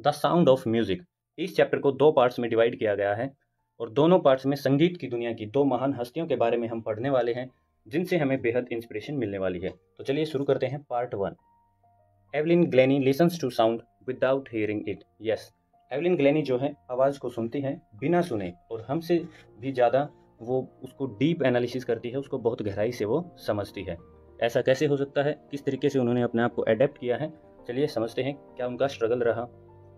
The sound of music. इस chapter को दो पार्ट्स में डिवाइड किया गया है और दोनों पार्ट्स में संगीत की दुनिया की दो महान हस्तियों के बारे में हम पढ़ने वाले हैं जिनसे हमें बेहद इंस्पिरेशन मिलने वाली है। तो चलिए शुरू करते हैं part 1। Evelyn Glennie listens to sound without hearing it. Yes, Evelyn Glennie जो है आवाज़ को सुनती है बिना सुने, और हमसे भी ज़्यादा वो उसको डीप एनालिसिस करती है, उसको बहुत गहराई से वो समझती है। ऐसा कैसे हो सकता है, किस तरीके से उन्होंने अपने आप को अडेप्ट किया है, चलिए समझते हैं क्या उनका स्ट्रगल रहा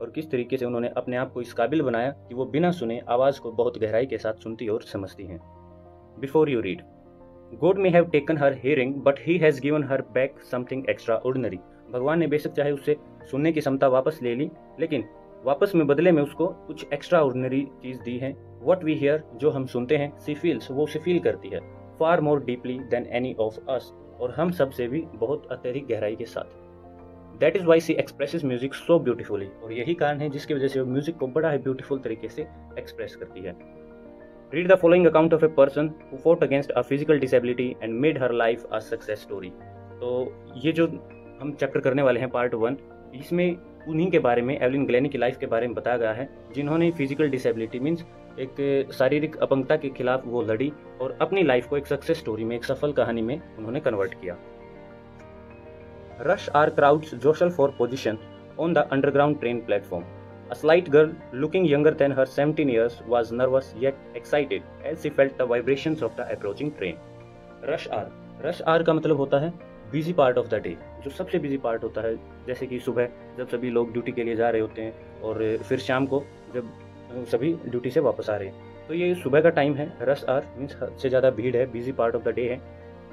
और किस तरीके से उन्होंने अपने आप को इस काबिल बनाया कि वो बिना सुने आवाज़ को बहुत गहराई के साथ सुनती और समझती हैं। Before you read, God may have taken her hearing but he has given her back something extra ordinary. भगवान ने बेशक चाहे उससे सुनने की क्षमता वापस ले ली, लेकिन वापस में बदले में उसको कुछ एक्स्ट्रा ऑर्डिनरी चीज़ दी है। वट वी हियर, जो हम सुनते हैं, सी फील्स, वो उसे फील करती है far more deeply than any of us, और हम सब से भी बहुत अत्यधिक गहराई के साथ। That is why she expresses music so beautifully, और यही कारण है जिसकी वजह से वो म्यूजिक को बड़ा ही ब्यूटीफुल तरीके से एक्सप्रेस करती है। Read the following account of a person who fought against a physical disability and made her life a success story. तो ये जो हम चैप्टर करने वाले हैं पार्ट 1, इसमें उन्हीं के बारे में, एवलिन ग्लेनी की लाइफ के बारे में बताया गया है जिन्होंने फिजिकल डिसेबिलिटी मीन्स एक शारीरिक अपंगता के खिलाफ वो लड़ी और अपनी लाइफ को एक सक्सेस स्टोरी में, एक सफल कहानी में उन्होंने कन्वर्ट किया। Rush hour crowds jostle for position on the underground train platform. A slight girl, looking younger than her 17 years, was nervous yet excited as she felt the vibrations of the approaching train. Rush hour. Rush hour का मतलब होता है busy part of the day, जो सबसे busy part होता है, जैसे कि सुबह जब सभी लोग ड्यूटी के लिए जा रहे होते हैं और फिर शाम को जब सभी ड्यूटी से वापस आ रहे हैं, तो ये सुबह का टाइम है। रश आवर मीन्स हद से ज़्यादा भीड़ है, busy part of the day है।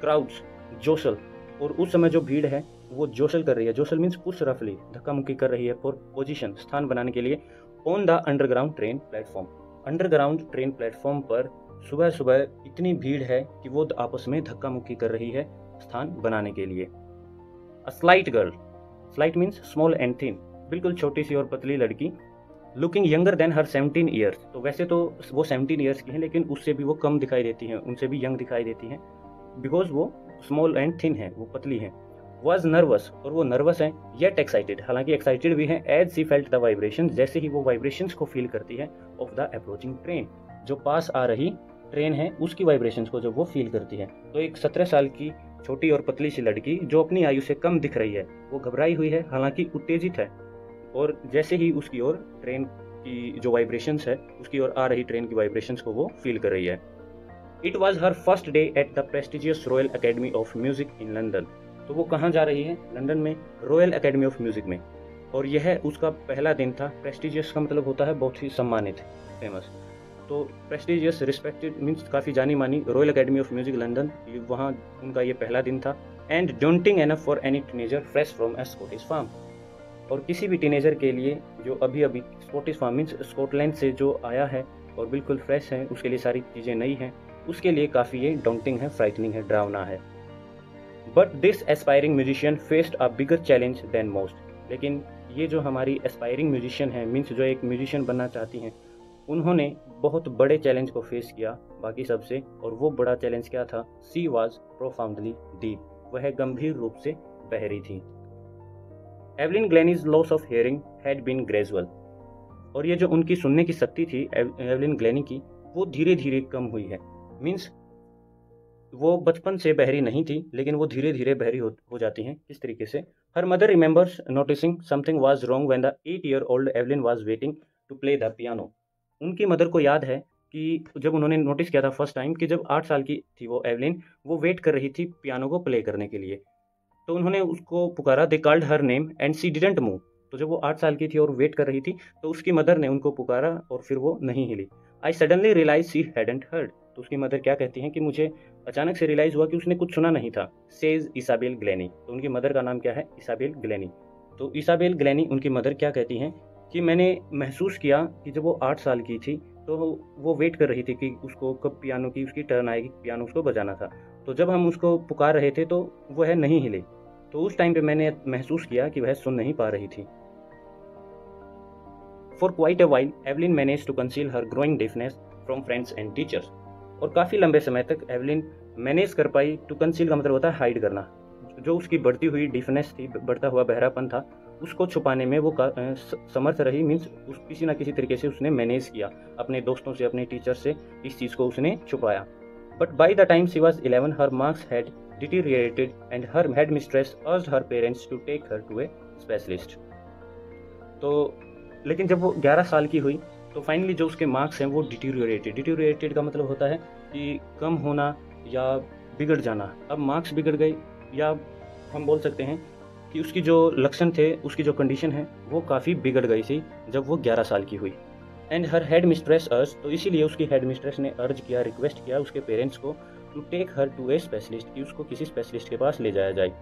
क्राउड्स, जोशल, और उस समय जो भीड़ है वो जोशल कर रही है। जोशल मीन्स पुश रफली, धक्का मुक्की कर रही है फॉर पोजीशन, स्थान बनाने के लिए, on the underground train platform. Underground train platform पर सुबह सुबह इतनी भीड़ है कि वो आपस में धक्का मुक्की कर रही है स्थान बनाने के लिए। A slight girl, slight means small and thin, बिल्कुल छोटी सी और पतली लड़की। लुकिंग यंगर देन हर 17 ईयर्स, तो वैसे तो वो 17 ईयर्स की हैं, लेकिन उससे भी वो कम दिखाई देती हैं, उनसे भी यंग दिखाई देती हैं, बिकॉज वो स्मॉल एंड थिन है, वो पतली है। वॉज नर्वस, और वो नर्वस है, येट एक्साइटेड, हालांकि एक्साइटेड भी है, as she felt the vibration, जैसे ही वो वाइब्रेशंस को फील करती है, ऑफ द अप्रोचिंग ट्रेन, जो पास आ रही ट्रेन है उसकी वाइब्रेशंस को जब वो फील करती है। तो एक 17 साल की छोटी और पतली सी लड़की जो अपनी आयु से कम दिख रही है, वो घबराई हुई है, हालांकि उत्तेजित है, और जैसे ही उसकी ओर ट्रेन की जो वाइब्रेशंस है, उसकी ओर आ रही ट्रेन की वाइब्रेशंस को वो फील कर रही है। It was her first day at the prestigious royal academy of music in London. तो वो कहाँ जा रही है? लंदन में रॉयल अकेडमी ऑफ म्यूजिक में, और यह उसका पहला दिन था। प्रेस्टिजियस का मतलब होता है बहुत ही सम्मानित, फेमस। तो प्रेस्टिजियस, रिस्पेक्टेड मीन्स काफ़ी जानी मानी, royal academy of music London, वहाँ उनका ये पहला दिन था। And daunting enough for any teenager fresh from a Scottish farm, और किसी भी टीनेजर के लिए जो अभी अभी स्कॉटिश फार्म मीन्स स्कॉटलैंड से जो आया है और बिल्कुल फ्रेश है, उसके लिए सारी चीज़ें नई हैं, उसके लिए काफ़ी ये डॉन्टिंग है, फ्राइटनिंग है, डरावना है। But this aspiring musician faced a bigger challenge than most. लेकिन ये जो हमारी एस्पायरिंग म्यूजिशियन है, मीन्स जो एक म्यूजिशियन बनना चाहती हैं, उन्होंने बहुत बड़े चैलेंज को फेस किया बाकी सबसे, और वो बड़ा चैलेंज क्या था? सी वॉज प्रोफाउंडली डीप, वह गंभीर रूप से बहरी थी। Evelyn Glennie's loss of hearing had been gradual, और ये जो उनकी सुनने की शक्ति थी एवलिन ग्लेनी की, वो धीरे धीरे कम हुई है। मीन्स वो बचपन से बहरी नहीं थी, लेकिन वो धीरे धीरे बहरी हो जाती हैं। किस तरीके से? Her mother remembers noticing something was wrong when the 8-year-old Evelyn was waiting to play the piano. उनकी मदर को याद है कि जब उन्होंने नोटिस किया था फर्स्ट टाइम कि जब 8 साल की थी वो एवलिन, वो वेट कर रही थी पियानो को प्ले करने के लिए, तो उन्होंने उसको पुकारा। They called her name and she didn't move. तो जब वो 8 साल की थी और वेट कर रही थी, तो उसकी मदर ने उनको पुकारा और फिर वो नहीं हिली। I suddenly realise she hadn't heard, तो उसकी मदर क्या कहती हैं कि मुझे अचानक से रियलाइज हुआ कि उसने कुछ सुना नहीं था। सेज इसाबेल ग्लेनी, तो उनकी मदर का नाम क्या है? Isabel Glennie. तो इसाबेल ग्लेनी, उनकी मदर क्या कहती हैं कि मैंने महसूस किया कि जब वो 8 साल की थी तो वो वेट कर रही थी कि उसको कब पियानो की उसकी टर्न आएगी, पियानो उसको बजाना था। तो जब हम उसको पुकार रहे थे तो वह नहीं हिले, तो उस टाइम पे मैंने महसूस किया कि वह सुन नहीं पा रही थी। For quite a while Evelyn manage to conceal her growing deafness from friends and teachers, और काफ़ी लंबे समय तक एवलिन मैनेज कर पाई। टू कंसील का मतलब होता है हाइड करना, जो उसकी बढ़ती हुई डिफनेस थी, बढ़ता हुआ बहरापन था, उसको छुपाने में वो समर्थ रही। मीन्स किसी ना किसी तरीके से उसने मैनेज किया, अपने दोस्तों से, अपने टीचर से इस चीज़ को उसने छुपाया। But by the time she was 11 her marks had deteriorated and her head mistress urged her parents to take her to a specialist. तो लेकिन जब वो 11 साल की हुई तो फाइनली जो उसके मार्क्स हैं वो डिटीरिएटेड का मतलब होता है कि कम होना या बिगड़ जाना। अब मार्क्स बिगड़ गए, या हम बोल सकते हैं कि उसकी जो लक्षण थे, उसकी जो कंडीशन है वो काफ़ी बिगड़ गई थी जब वो 11 साल की हुई। एंड हर हेड मिस्ट्रेस अर्ज, तो इसीलिए उसकी हेड मिस्ट्रेस ने अर्ज किया, रिक्वेस्ट किया उसके पेरेंट्स को to take her to a specialist, कि उसको किसी स्पेशलिस्ट के पास ले जाया जाए।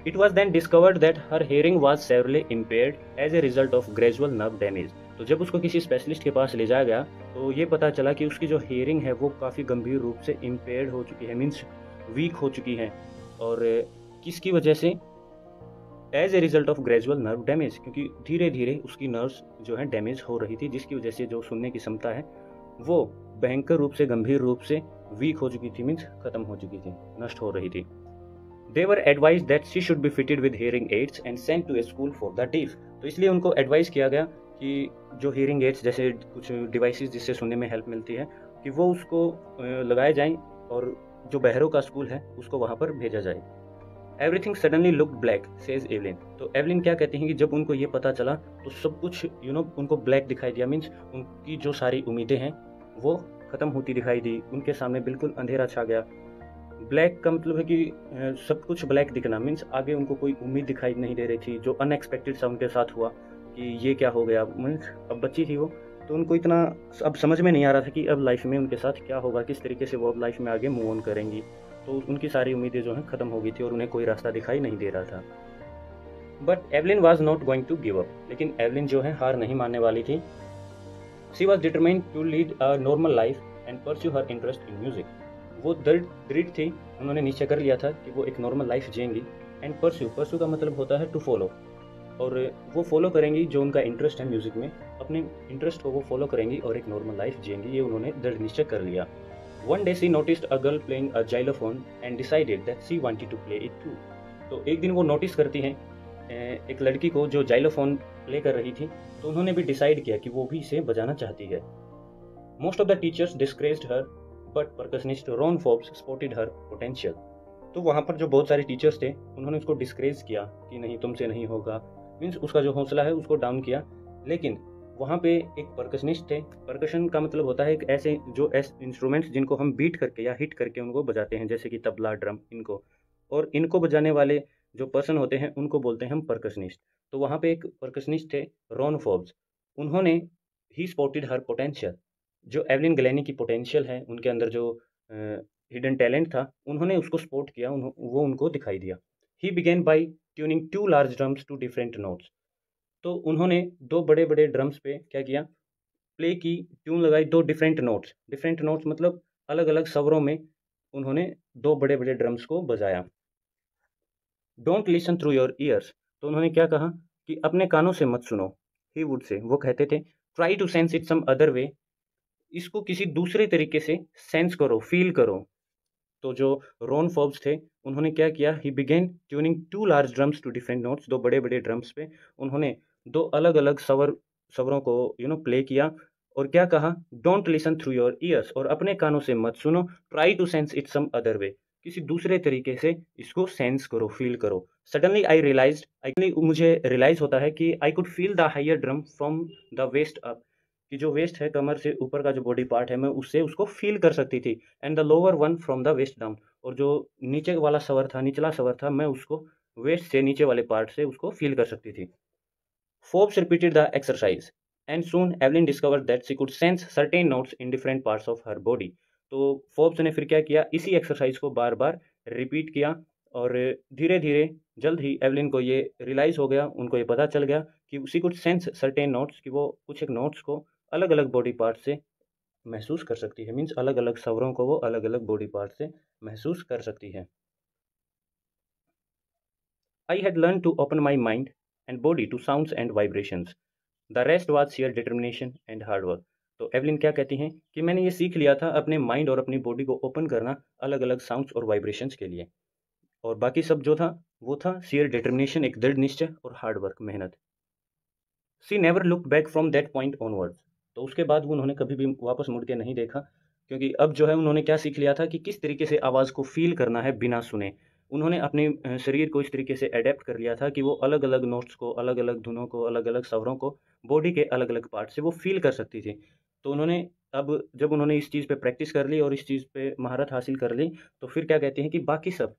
It was then discovered that her hearing was severely impaired as a result of gradual nerve damage। तो जब उसको किसी स्पेशलिस्ट के पास ले जाया गया तो ये पता चला कि उसकी जो हेयरिंग है वो काफ़ी गंभीर रूप से इम्पेयर्ड हो चुकी है, मीन्स वीक हो चुकी है। और किसकी वजह से? As a result of gradual nerve damage, क्योंकि धीरे धीरे उसकी नर्व्स जो है डैमेज हो रही थी, जिसकी वजह से जो सुनने की क्षमता है वो भयंकर रूप से, गंभीर रूप से वीक हो चुकी थी, मीन्स खत्म हो चुकी थी, नष्ट हो रही थी। They were advised that she should be fitted with hearing aids and sent to a school for the deaf। तो इसलिए उनको एडवाइस किया गया कि जो hearing aids जैसे कुछ डिवाइसेस जिससे सुनने में हेल्प मिलती है कि वो उसको लगाए जाएं और जो बहरों का स्कूल है उसको वहाँ पर भेजा जाए। Everything suddenly looked black says Evelyn. तो एवलिन क्या कहती हैं कि जब उनको ये पता चला तो सब कुछ उनको ब्लैक दिखाई दिया, मीन्स उनकी जो सारी उम्मीदें हैं वो ख़त्म होती दिखाई दी, उनके सामने बिल्कुल अंधेरा छा गया। ब्लैक का मतलब है कि सब कुछ ब्लैक दिखना, मीन्स आगे उनको कोई उम्मीद दिखाई नहीं दे रही थी। जो अनएक्सपेक्टेड सा उनके साथ हुआ कि ये क्या हो गया, मीन्स अब बच्ची थी वो, तो उनको इतना अब समझ में नहीं आ रहा था कि अब लाइफ में उनके साथ क्या होगा, किस तरीके से वो अब लाइफ में आगे मूव ऑन करेंगी। तो उनकी सारी उम्मीदें जो हैं ख़त्म हो गई थी और उन्हें कोई रास्ता दिखाई नहीं दे रहा था। But Evelyn was not going to give up. लेकिन एवलिन जो है हार नहीं मानने वाली थी। She was determined to lead a normal life and pursue her interest in music. वो दृढ़ थी, उन्होंने नीचे कर लिया था कि वो एक नॉर्मल लाइफ जिएंगी। एंड परस्यू का मतलब होता है टू फॉलो, और वो फॉलो करेंगी जो उनका इंटरेस्ट है म्यूजिक में, अपने इंटरेस्ट को वो फॉलो करेंगी और एक नॉर्मल लाइफ जिएंगी, ये उन्होंने दृढ़ निश्चय कर लिया। One day she noticed a girl playing a xylophone and decided that she wanted to play it too. तो एक दिन वो नोटिस करती हैं एक लड़की को जो जाइलोफोन प्ले कर रही थी, तो उन्होंने भी डिसाइड किया कि वो भी इसे बजाना चाहती है। Most of the teachers discouraged her but percussionist Ron Forbes spotted her potential. तो वहाँ पर जो बहुत सारे टीचर्स थे उन्होंने उसको डिस्करेज किया कि नहीं, तुमसे नहीं होगा, मीन्स उसका जो हौसला है उसको डाउन किया। लेकिन वहाँ पे एक परकशनिस्ट थे। परकशन का मतलब होता है एक ऐसे इंस्ट्रूमेंट्स जिनको हम बीट करके या हिट करके उनको बजाते हैं, जैसे कि तबला, ड्रम, इनको, और इनको बजाने वाले जो पर्सन होते हैं उनको बोलते हैं हम परकशनिस्ट। तो वहाँ पे एक परकशनिस्ट थे रॉन फोर्ब्स, उन्होंने ही स्पॉटेड हर पोटेंशियल, जो एवलिन ग्लैनी की पोटेंशियल है, उनके अंदर जो हिडन टैलेंट था, उन्होंने उसको स्पॉट किया, वो उनको दिखाई दिया। He began by tuning 2 large drums to different notes. तो उन्होंने 2 बड़े बड़े ड्रम्स पे क्या किया, प्ले की, ट्यून लगाई 2 डिफरेंट नोट्स मतलब अलग अलग स्वरों में उन्होंने 2 बड़े बड़े ड्रम्स को बजाया। Don't listen through your years. तो उन्होंने क्या कहा कि अपने कानों से मत सुनो। ही वुड से, वो कहते थे, try to sense it some other way, इसको किसी दूसरे तरीके से सेंस करो, फील करो। तो जो रॉन फोर्ब्स थे उन्होंने क्या किया, he began tuning 2 large drums to different notes. 2 बड़े बड़े ड्रम्स पे उन्होंने 2 अलग अलग स्वरों को प्ले किया, और क्या कहा, don't listen through your ears, और अपने कानों से मत सुनो, try to sense it some other way, किसी दूसरे तरीके से इसको सेंस करो, फील करो। सडनली आई रियलाइज्ड, मुझे रियलाइज होता है कि I could feel the higher drum from the waist up, कि जो वेस्ट है, कमर से ऊपर का जो बॉडी पार्ट है, मैं उससे उसको फील कर सकती थी। And the lower one from the waist down, और जो नीचे वाला स्वर था, निचला स्वर था, मैं उसको वेस्ट से, नीचे वाले पार्ट से उसको फील कर सकती थी। Forbes repeated the exercise and soon Evelyn discovered that she could sense certain notes in different parts of her body. तो फोर्ब्स ने फिर क्या किया, इसी एक्सरसाइज को बार बार रिपीट किया, और धीरे धीरे जल्द ही एवलिन को ये रियलाइज हो गया, उनको ये पता चल गया कि she could sense certain notes, कि वो कुछ एक नोट्स को अलग अलग बॉडी पार्ट से महसूस कर सकती है, मीन्स अलग अलग स्वरों को वो अलग अलग बॉडी पार्ट से महसूस कर सकती है। I had learn to open my mind and body to sounds and vibrations, the rest was sheer determination and hard work. तो एवलिन क्या कहती हैं कि मैंने ये सीख लिया था अपने माइंड और अपनी बॉडी को ओपन करना अलग अलग साउंड्स और वाइब्रेशंस के लिए, और बाकी सब जो था वो था शेयर डिटर्मिनेशन, एक दृढ़ निश्चय और हार्ड वर्क, मेहनत। She never look back from that point onwards. तो उसके बाद वो उन्होंने कभी भी वापस मुड़ के नहीं देखा, क्योंकि अब जो है उन्होंने क्या सीख लिया था कि किस तरीके से आवाज़ को फ़ील करना है बिना सुने। उन्होंने अपने शरीर को इस तरीके से एडैप्ट कर लिया था कि वो अलग-अलग नोट्स को, अलग-अलग धुनों को, अलग-अलग स्वरों को बॉडी के अलग-अलग पार्ट से वो फ़ील कर सकती थी। तो उन्होंने अब जब उन्होंने इस चीज़ पे प्रैक्टिस कर ली और इस चीज़ पे महारत हासिल कर ली, तो फिर क्या कहते हैं कि बाकी सब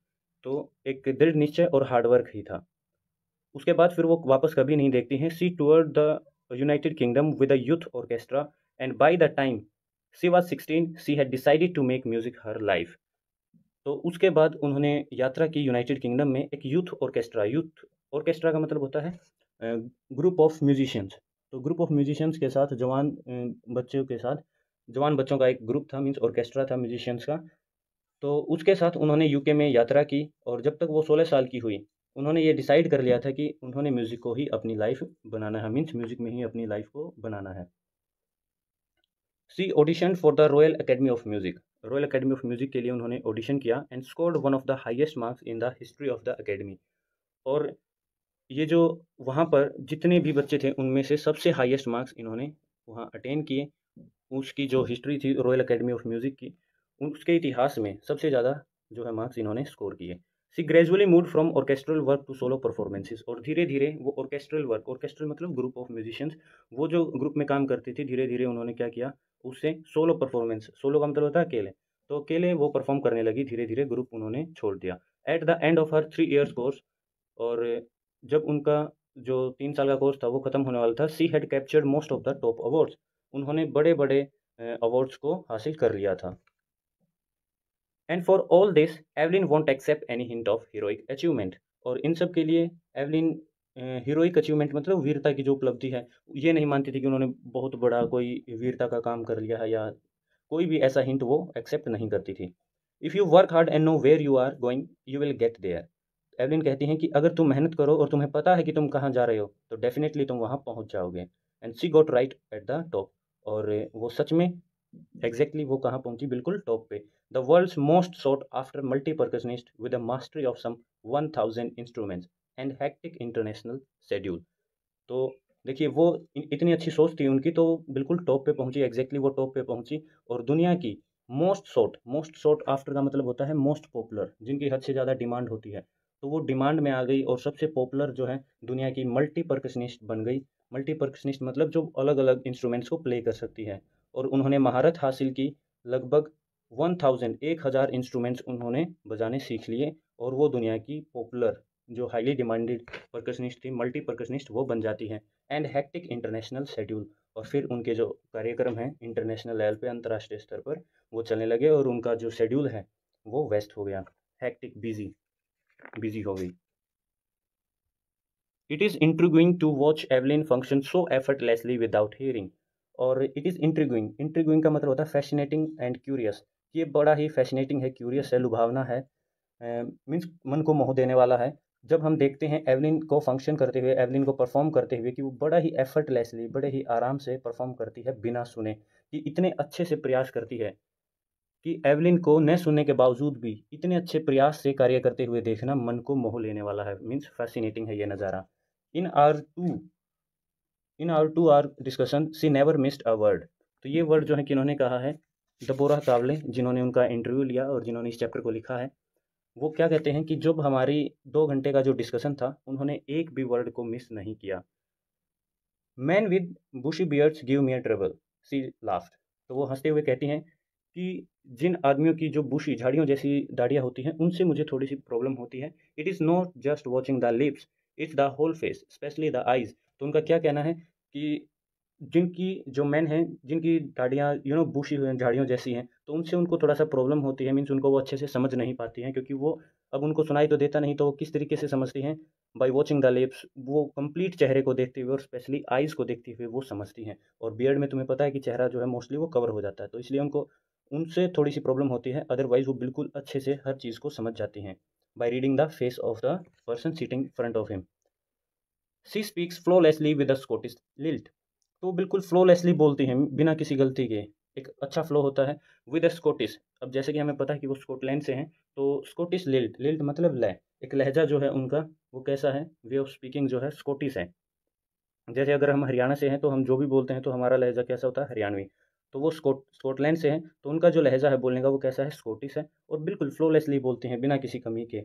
तो एक दृढ़ निश्चय और हार्ड वर्क ही था। उसके बाद फिर वो वापस कभी नहीं देखती हैं। She toured the United Kingdom with a youth orchestra and by the time she was 16 she had decided to make music her life. तो उसके बाद उन्होंने यात्रा की यूनाइटेड किंगडम में एक यूथ ऑर्केस्ट्रा का मतलब होता है ग्रुप ऑफ म्यूजिशियंस। तो ग्रुप ऑफ म्यूजिशियंस के साथ बच्चों के साथ जवान बच्चों का एक ग्रुप था, मीन्स ऑर्केस्ट्रा था म्यूजिशियंस का। तो उसके साथ उन्होंने यूके में यात्रा की और जब तक वो 16 साल की हुई, उन्होंने ये डिसाइड कर लिया था कि उन्होंने म्यूज़िक को ही अपनी लाइफ़ बनाना है, मीन्स म्यूज़िक में ही अपनी लाइफ़ को बनाना है। She auditioned for the royal academy of music. Royal academy of music के लिए उन्होंने ऑडिशन किया and scored one of the highest marks in the history of the academy. और ये जो वहाँ पर जितने भी बच्चे थे, उनमें से सबसे हाईएस्ट मार्क्स इन्होंने वहाँ अटेन किए। उसकी जो हिस्ट्री थी रॉयल एकेडमी ऑफ म्यूज़िक की, उसके इतिहास में सबसे ज़्यादा जो है मार्क्स इन्होंने स्कोर किए। She gradually moved from orchestral work to solo performances. और धीरे-धीरे वो ऑर्केस्ट्रल मतलब ग्रुप ऑफ म्यूजिशियंस, वो जो ग्रुप में काम करती थी, धीरे-धीरे उन्होंने क्या किया, उससे सोलो परफॉर्मेंस, सोलो का मतलब होता है अकेले, तो अकेले वो परफॉर्म करने लगी, धीरे-धीरे ग्रुप उन्होंने छोड़ दिया। At the end of her 3 years course, और जब उनका जो 3 साल का कोर्स था वो ख़त्म होने वाला था, she had captured most of the top awards. उन्होंने बड़े-बड़े अवार्ड्स को हासिल कर लिया था। And for all this Evelyn won't accept any hint of heroic achievement. और इन सब के लिए एवलिन हीरोइक अचीवमेंट मतलब वीरता की जो उपलब्धि है, ये नहीं मानती थी कि उन्होंने बहुत बड़ा कोई वीरता का काम कर लिया है, या कोई भी ऐसा हिंट वो एक्सेप्ट नहीं करती थी। If you work hard and know where you are going, you will get there. Evelyn कहती हैं कि अगर तुम मेहनत करो और तुम्हें पता है कि तुम कहाँ जा रहे हो, तो डेफिनेटली तुम वहाँ पहुँच जाओगे। And she got right at the top. और वो सच में वो कहाँ पहुँची, बिल्कुल टॉप पे। The world's most sought after multi percussionist with a mastery of some 1000 instruments and hectic international schedule. तो देखिए वो इतनी अच्छी सोच थी उनकी, तो बिल्कुल टॉप पे पहुंची, वो टॉप पे पहुंची। और दुनिया की मोस्ट सॉट आफ्टर का मतलब होता है मोस्ट पॉपुलर, जिनकी हद से ज़्यादा डिमांड होती है, तो वो डिमांड में आ गई और सबसे पॉपुलर जो है दुनिया की मल्टी परकशनिस्ट बन गई। मल्टी परकशनिस्ट मतलब जो अलग अलग इंस्ट्रूमेंट्स को प्ले कर सकती है। और उन्होंने महारत हासिल की, लगभग 1000 इंस्ट्रूमेंट्स उन्होंने बजाने सीख लिए, और वो दुनिया की पॉपुलर जो हाईली डिमांडेड परकशनिस्ट थी, मल्टी परकशनिस्ट, वो बन जाती हैं। एंड हेक्टिक इंटरनेशनल शेड्यूल, और फिर उनके जो कार्यक्रम हैं इंटरनेशनल लेवल पे, अंतर्राष्ट्रीय स्तर पर वो चलने लगे, और उनका जो शेड्यूल है वो वेस्ट हो गया, हेक्टिक, बिजी बिजी हो गई। It is intriguing to watch Evelyn function so effortlessly without hearing. और इट इज़ इंट्रीग्विंग का मतलब होता है फैसिनेटिंग एंड क्यूरियस। ये बड़ा ही फैसिनेटिंग है, क्यूरियस है, लुभावना है, मीन्स मन को मोह देने वाला है। जब हम देखते हैं एवलिन को फंक्शन करते हुए, एवलिन को परफॉर्म करते हुए, कि वो बड़ा ही एफर्टलेसली, बड़े ही आराम से परफॉर्म करती है बिना सुने, कि इतने अच्छे से प्रयास करती है कि एवलिन को न सुनने के बावजूद भी इतने अच्छे प्रयास से कार्य करते हुए देखना मन को मोह लेने वाला है, मीन्स फैसिनेटिंग है ये नज़ारा। In our two in hour two our discussion she never missed a word. तो ये वर्ड जो है कि इन्होंने कहा है दबोरा चावले, जिन्होंने उनका इंटरव्यू लिया और जिन्होंने इस चैप्टर को लिखा है, वो क्या कहते हैं कि जब हमारी 2 घंटे का जो डिस्कशन था, उन्होंने एक भी वर्ड को मिस नहीं किया। Man with bushy beards give me a trouble, she laughed. तो वो हंसते हुए कहती हैं कि जिन आदमियों की जो बुशी, झाड़ियों जैसी दाढ़ियाँ होती हैं, उनसे मुझे थोड़ी सी प्रॉब्लम होती है। It is not just watching the lips, it's the whole face, specially the eyes. तो उनका क्या कहना है कि जिनकी जो मेन हैं, जिनकी दाढ़ियाँ बुशी हुई हैं, झाड़ियों जैसी हैं, तो उनसे उनको थोड़ा-सा प्रॉब्लम होती है, मीन्स उनको वो अच्छे से समझ नहीं पाती हैं, क्योंकि वो अब उनको सुनाई तो देता नहीं, तो वो किस तरीके से समझती हैं, बाय वॉचिंग द लिप्स, वो कंप्लीट चेहरे को देखते हुए और स्पेशली आइज़ को देखते हुए वो समझती हैं। और बियर्ड में तुम्हें पता है कि चेहरा जो है मोस्टली वो कवर हो जाता है, तो इसलिए उनको उनसे थोड़ी-सी प्रॉब्लम होती है, अदरवाइज़ वो बिल्कुल अच्छे से हर चीज़ को समझ जाती हैं, by reading the face of the person sitting front of him. She speaks flawlessly with a Scottish lilt. तो बिल्कुल फ्लॉलेसली बोलती हैं बिना किसी गलती के, एक अच्छा फ्लो होता है विद स्कॉटिश। अब जैसे कि हमें पता है कि वो स्कॉटलैंड से हैं, तो स्कॉटिश लिल्ट, लिल्ट मतलब लय, एक लहजा जो है उनका वो कैसा है, वे ऑफ स्पीकिंग जो है स्कॉटिश है। जैसे अगर हम हरियाणा से हैं तो हम जो भी बोलते हैं तो हमारा लहजा कैसा होता है, हरियाणवी। तो वो स्कॉटलैंड से हैं तो उनका जो लहजा है बोलने का वो कैसा है, स्कॉटिश है, और बिल्कुल फ्लोलेसली बोलते हैं बिना किसी कमी के।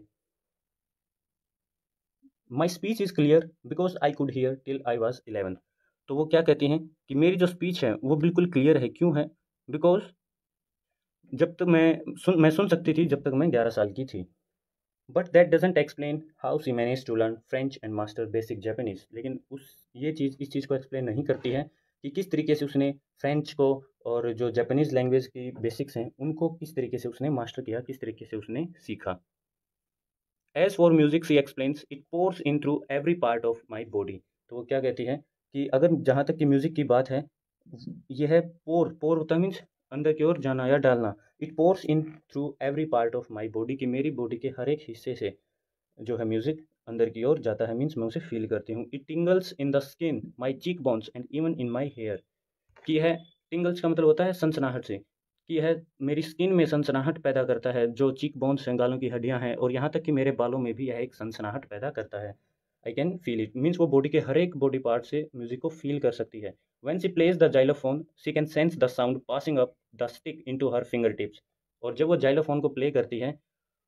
My speech is clear because I could hear till I was 11। तो वो क्या कहती हैं कि मेरी जो स्पीच है वो बिल्कुल क्लियर है, क्यों है, बिकॉज जब तक मैं सुन सकती थी जब तक मैं 11 साल की थी। But that doesn't explain how she manage to learn French and master basic Japanese. लेकिन ये चीज़ इस चीज़ को एक्सप्लेन नहीं करती है कि किस तरीके से उसने फ्रेंच को और जो जापानीज लैंग्वेज की बेसिक्स हैं उनको किस तरीके से उसने मास्टर किया, किस तरीके से उसने सीखा। As for music she explains it pours in through every part of my body. तो वो क्या कहती है कि अगर जहाँ तक कि म्यूजिक की बात है, ये है पोर, पोर होता मीन्स अंदर की ओर जाना या डालना। It pours in through every part of my body, कि मेरी बॉडी के हर एक हिस्से से जो है म्यूजिक अंदर की ओर जाता है, मीन्स मैं उसे फील करती हूँ। It tingles in the skin, my cheek bones and even in my hair. की है, टिंगल्स का मतलब होता है सनसनाहट से, कि है मेरी स्किन में सनसनाहट पैदा करता है, जो चीक बोन्स हैं, गालों की हड्डियां हैं, और यहाँ तक कि मेरे बालों में भी यह एक सनसनाहट पैदा करता है। I can feel it, means वो बॉडी के हर एक बॉडी पार्ट से म्यूजिक को फील कर सकती है। When she plays the xylophone she can sense the sound passing up the stick into her finger tips. और जब वो जाइलोफोन को प्ले करती है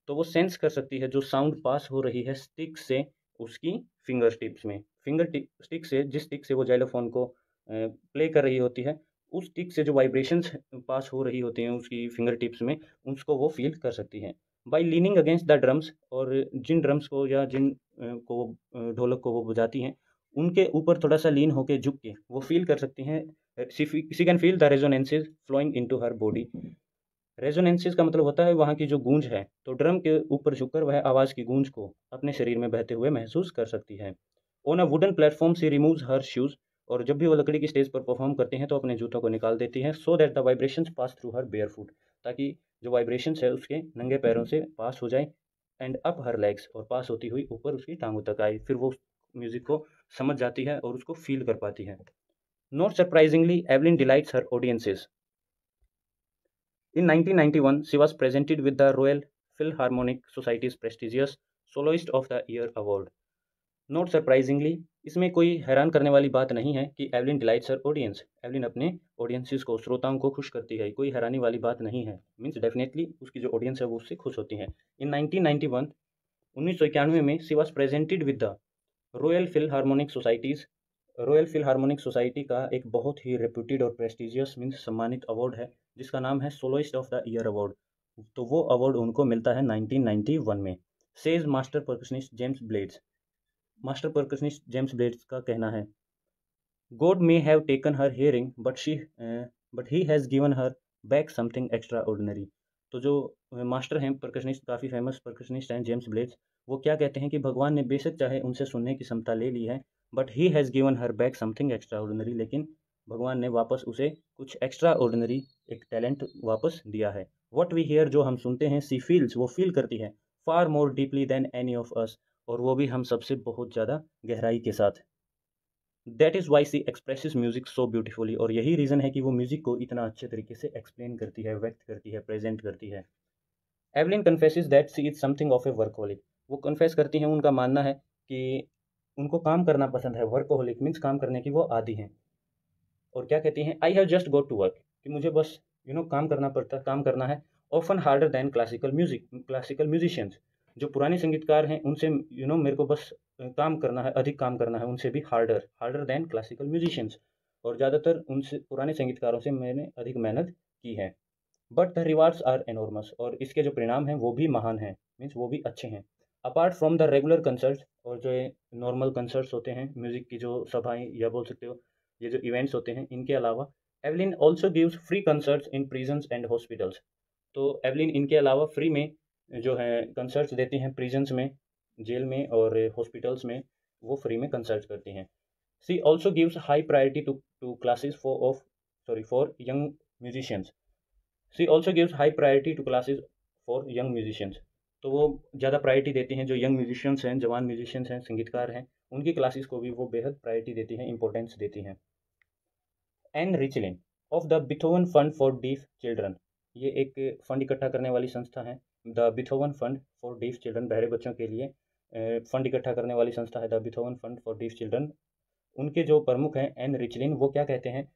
तो वो सेंस कर सकती है जो साउंड पास हो रही है स्टिक से उसकी फिंगर टिप्स में। स्टिक से, जिस स्टिक से वो जाइलोफोन को प्ले कर रही होती है, उस स्टिक से जो वाइब्रेशंस पास हो रही होती हैं उसकी फिंगर टिप्स में, उसको वो फील कर सकती हैं। By leaning against the drums, और जिन ड्रम्स को या जिन ढोलक को वो बजाती हैं उनके ऊपर थोड़ा सा लीन होकर झुक के वो फील कर सकती हैं। She can feel the resonances flowing into her body. Resonances का मतलब होता है वहाँ की जो गूंज है, तो ड्रम के ऊपर झुककर वह आवाज़ की गूंज को अपने शरीर में बहते हुए महसूस कर सकती है। On a wooden platform she removes her shoes, और जब भी वो लकड़ी की स्टेज पर परफॉर्म करते हैं तो अपने जूतों को निकाल देती हैं, so that the vibrations pass through her bear foot, ताकि जो वाइब्रेशंस है उसके नंगे पैरों से पास हो जाए, एंड अप हर लेग्स, और पास होती हुई ऊपर उसकी टांगों तक आए, फिर वो म्यूजिक को समझ जाती है और उसको फील कर पाती है। Not surprisingly Evelyn delights her audiences. In 1991, she was presented with the Royal Philharmonic Society's prestigious Soloist of the Year award. Not surprisingly, इसमें कोई हैरान करने वाली बात नहीं है कि एवलिन डिलाइट्स हर ऑडियंस, एवलिन अपने ऑडियंसेस को, श्रोताओं को खुश करती है, कोई हैरानी वाली बात नहीं है, मीन्स डेफिनेटली उसकी जो ऑडियंस है वो उससे खुश होती है। इन 1991, 1991 में she was presented with the royal Philharmonic societies, royal Philharmonic society का एक बहुत ही रेप्यूटेड और प्रेस्टिजियस मीन्स सम्मानित अवार्ड है जिसका नाम है soloist of the year award. तो वो अवार्ड उनको मिलता है 1991 में। Says master percussionist James blades, master percussionist James blades का कहना है, God may have taken her hearing but he has given her back something extra ordinary. तो जो मास्टर हैं परकशनिस्ट, काफ़ी फेमस परकशनिस्ट हैं जेम्स ब्लेड्स, वो क्या कहते हैं कि भगवान ने बेशक चाहे उनसे सुनने की क्षमता ले ली है, but he has given her back something extra ordinary, लेकिन भगवान ने वापस उसे कुछ एक्स्ट्रा ऑर्डिनरी एक टैलेंट वापस दिया है। वट वी हेयर, जो हम सुनते हैं, सी फील्स, वो फील करती है, far more deeply than any of us, और वो भी हम सबसे बहुत ज़्यादा गहराई के साथ। That is why she expresses music so beautifully, और यही रीज़न है कि वो म्यूजिक को इतना अच्छे तरीके से एक्सप्लेन करती है, व्यक्त करती है, प्रेजेंट करती है। Evelyn confesses that she is something of a workaholic, वो कन्फेस करती हैं, उनका मानना है कि उनको काम करना पसंद है, वर्कहोलिक मीन्स काम करने की वो आदी हैं। और क्या कहती हैं, I have just go to work, कि मुझे बस काम करना पड़ता, काम करना है। Often harder than classical music, classical musicians, जो पुराने संगीतकार हैं उनसे मेरे को बस काम करना है, अधिक काम करना है उनसे भी, harder, harder than classical musicians, और ज़्यादातर उनसे, पुराने संगीतकारों से मैंने अधिक मेहनत की है। But the rewards are enormous, और इसके जो परिणाम हैं वो भी महान हैं, मीन्स वो भी अच्छे हैं। Apart from the regular concerts, और जो ये नॉर्मल कंसर्ट्स होते हैं, म्यूज़िक की जो सभाएं या बोल सकते हो ये जो इवेंट्स होते हैं, इनके अलावा Evelyn also gives free concerts in prisons and hospitals. तो एवलिन इनके अलावा फ्री में जो है कंसर्ट्स देती हैं, प्रिजन्स में, जेल में और हॉस्पिटल्स में वो फ्री में कंसर्ट्स करती हैं। She also gives high priority to classes for young musicians. She also gives high priority to classes for young musicians. तो वो ज़्यादा प्रायोरिटी देती हैं, जो यंग म्यूजिशियंस हैं, जवान म्यूजिशियंस हैं, संगीतकार हैं, उनकी क्लासेस को भी वो बेहद प्रायोरिटी देती हैं, इंपॉर्टेंस देती हैं। Ann Richlin, of the Beethoven Fund for deaf Children. ये एक फंड इकट्ठा करने वाली संस्था है। The Beethoven Fund for deaf Children, बहरे बच्चों के लिए फंड इकट्ठा करने वाली संस्था है the Beethoven Fund for deaf children. उनके जो प्रमुख हैं एन रिचलिन, वो क्या कहते हैं,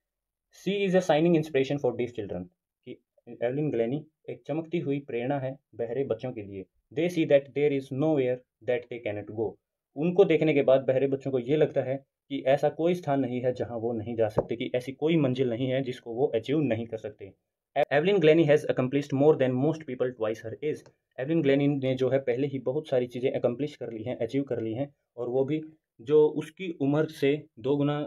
she is a shining inspiration for deaf children, कि एवलिन ग्लैनी एक चमकती हुई प्रेरणा है बहरे बच्चों के लिए। They see that there is nowhere that they cannot go. उनको देखने के बाद बहरे बच्चों को ये लगता है कि ऐसा कोई स्थान नहीं है जहाँ वो नहीं जा सकते, कि ऐसी कोई मंजिल नहीं है जिसको वो अचीव नहीं कर सकते। Evelyn Glennie has accomplished more than most people twice her age. Evelyn Glennie ने जो है पहले ही बहुत सारी चीज़ें अकम्प्लिश कर ली हैं, अचीव कर ली हैं, और वो भी जो उसकी उम्र से 2 गुना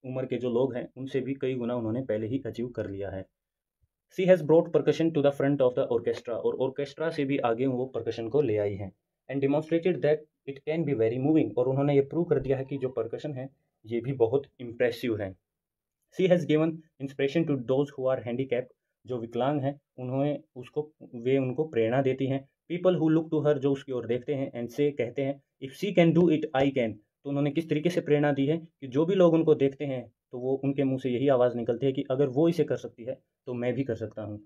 उम्र के जो लोग हैं उनसे भी कई गुना उन्होंने पहले ही अचीव कर लिया है। She has brought percussion to the front of the orchestra, और ऑर्केस्ट्रा से भी आगे वो परकशन को ले आई हैं। And demonstrated that it can be very moving, और उन्होंने ये प्रूव कर दिया है कि जो परकशन है ये भी बहुत इम्प्रेसिव है। She has given inspiration to those who are handicapped, जो विकलांग हैं उन्होंने उसको वे उनको प्रेरणा देती हैं। People who look to her, जो उसकी ओर देखते हैं, एंड से कहते हैं if she can do it I can. तो उन्होंने किस तरीके से प्रेरणा दी है कि जो भी लोग उनको देखते हैं तो वो उनके मुंह से यही आवाज़ निकलती है कि अगर वो इसे कर सकती है तो मैं भी कर सकता हूँ।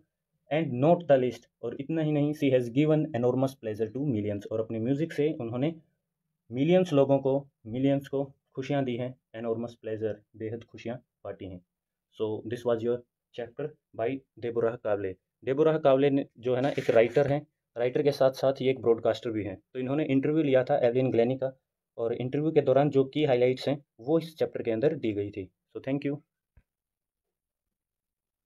एंड नॉट द लिस्ट, और इतना ही नहीं, she has given enormous pleasure to millions, और अपने म्यूज़िक से उन्होंने मिलियंस को खुशियाँ दी हैं, एनॉर्मस प्लेजर, बेहद खुशियाँ बांटी हैं। So this was your chapter by Deborah Cowley. Deborah Cowley ने जो है ना एक राइटर हैं, राइटर के साथ साथ ये एक ब्रॉडकास्टर भी हैं। तो इन्होंने इंटरव्यू लिया था एवलिन ग्लैनी का, और इंटरव्यू के दौरान जो की हाइलाइट्स हैं वो इस चैप्टर के अंदर दी गई थी। So thank you.